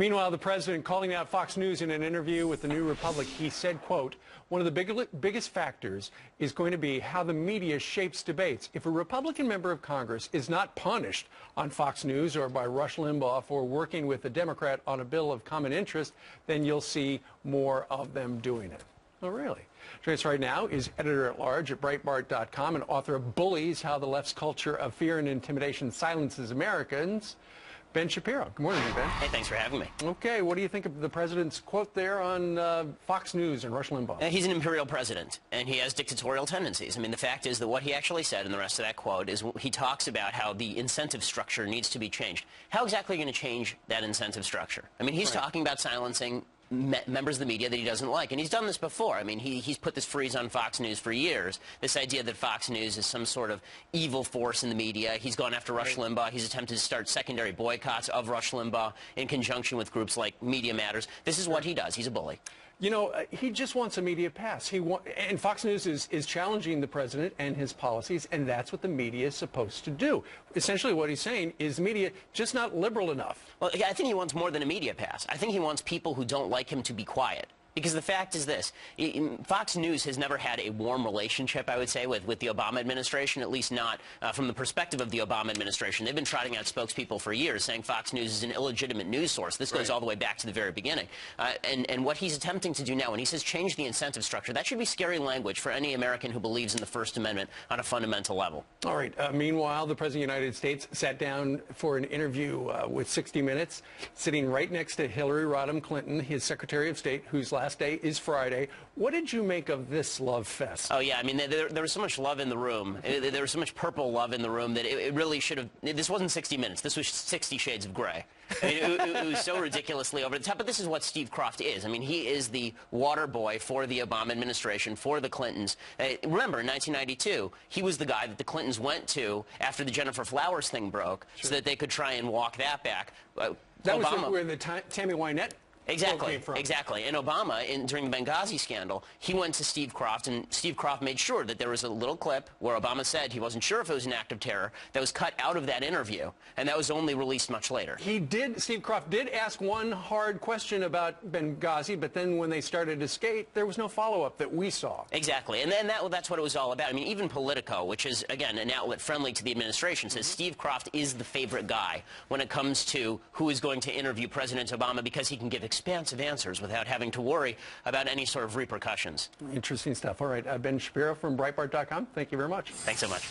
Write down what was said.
Meanwhile, the president calling out Fox News in an interview with the New Republic, he said, quote, one of the biggest factors is going to be how the media shapes debates. If a Republican member of Congress is not punished on Fox News or by Rush Limbaugh for working with a Democrat on a bill of common interest, then you'll see more of them doing it. Oh, really? Joining us right now is editor-at-large at Breitbart.com and author of Bullies, How the Left's Culture of Fear and Intimidation Silences Americans, Ben Shapiro. Good morning, Ben. Hey, thanks for having me. Okay, what do you think of the president's quote there on Fox News and Rush Limbaugh? He's an imperial president, and he has dictatorial tendencies. I mean, the fact is that what he actually said in the rest of that quote is he talks about how the incentive structure needs to be changed. How exactly are you going to change that incentive structure? I mean, he's talking about silencing members of the media that he doesn't like, and he's done this before. I mean, he's put this freeze on Fox News for years, this idea that Fox News is some sort of evil force in the media. He's gone after Rush Limbaugh. He's attempted to start secondary boycotts of Rush Limbaugh in conjunction with groups like Media Matters. This is what he does. He's a bully. You know, he just wants a media pass. And Fox News is challenging the president and his policies, and that's what the media is supposed to do. Essentially what he's saying is the media just not liberal enough. Well, I think he wants more than a media pass. I think he wants people who don't like him to be quiet. Because the fact is this, Fox News has never had a warm relationship, I would say, with the Obama administration, at least not from the perspective of the Obama administration. They've been trotting out spokespeople for years saying Fox News is an illegitimate news source. This goes all the way back to the very beginning. And what he's attempting to do now, when he says change the incentive structure, that should be scary language for any American who believes in the First Amendment on a fundamental level. All right. Meanwhile, the President of the United States sat down for an interview with 60 Minutes, sitting right next to Hillary Rodham Clinton, his Secretary of State, whose last day is Friday. What did you make of this love fest? Oh, yeah. I mean, there was so much love in the room. There was so much purple love in the room that it really should have... This wasn't 60 Minutes. This was 60 Shades of Grey. I mean, it was so ridiculously over the top. But this is what Steve Kroft is. I mean, he is the water boy for the Obama administration, for the Clintons. Remember, in 1992, he was the guy that the Clintons went to after the Jennifer Flowers thing broke so that they could try and walk that back. That was where the Tammy Wynette... Exactly. And Obama, during the Benghazi scandal, he went to Steve Kroft, and Steve Kroft made sure that there was a little clip where Obama said he wasn't sure if it was an act of terror that was cut out of that interview, and that was only released much later. Steve Kroft did ask one hard question about Benghazi, but then when they started to skate, there was no follow-up that we saw. Exactly. And then that's what it was all about. I mean, even Politico, which is, again, an outlet friendly to the administration, says Steve Kroft is the favorite guy when it comes to who is going to interview President Obama because he can give expansive answers without having to worry about any sort of repercussions. Interesting stuff. All right, Ben Shapiro from Breitbart.com. Thank you very much. Thanks so much.